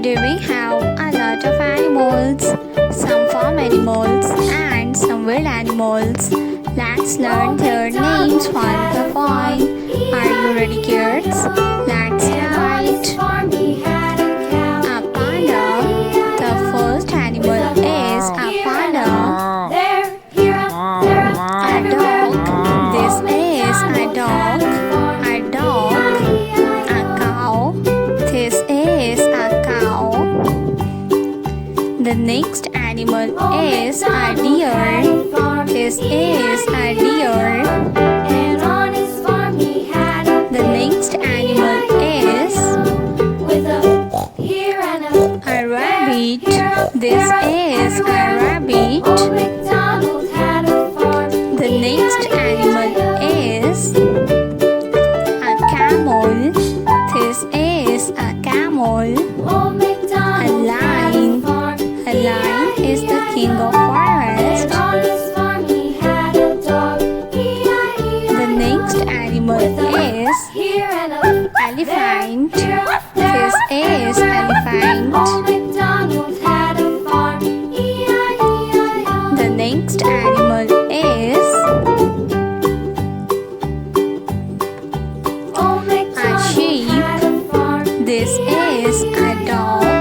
Today we have a lot of animals, some farm animals and some wild animals. Let's learn their names one by one. Are you ready, kids? Let's start. A panda. The first animal is a panda. A dog. This is a dog. A dog. A cow. This is a cow. The next animal is a deer. This is a deer. The next animal is a rabbit. This is a rabbit. The next animal is a camel. This is a camel. A lion. A lion is the king of forest. The next animal is elephant. This is elephant. The next animal is a sheep. This is a dog.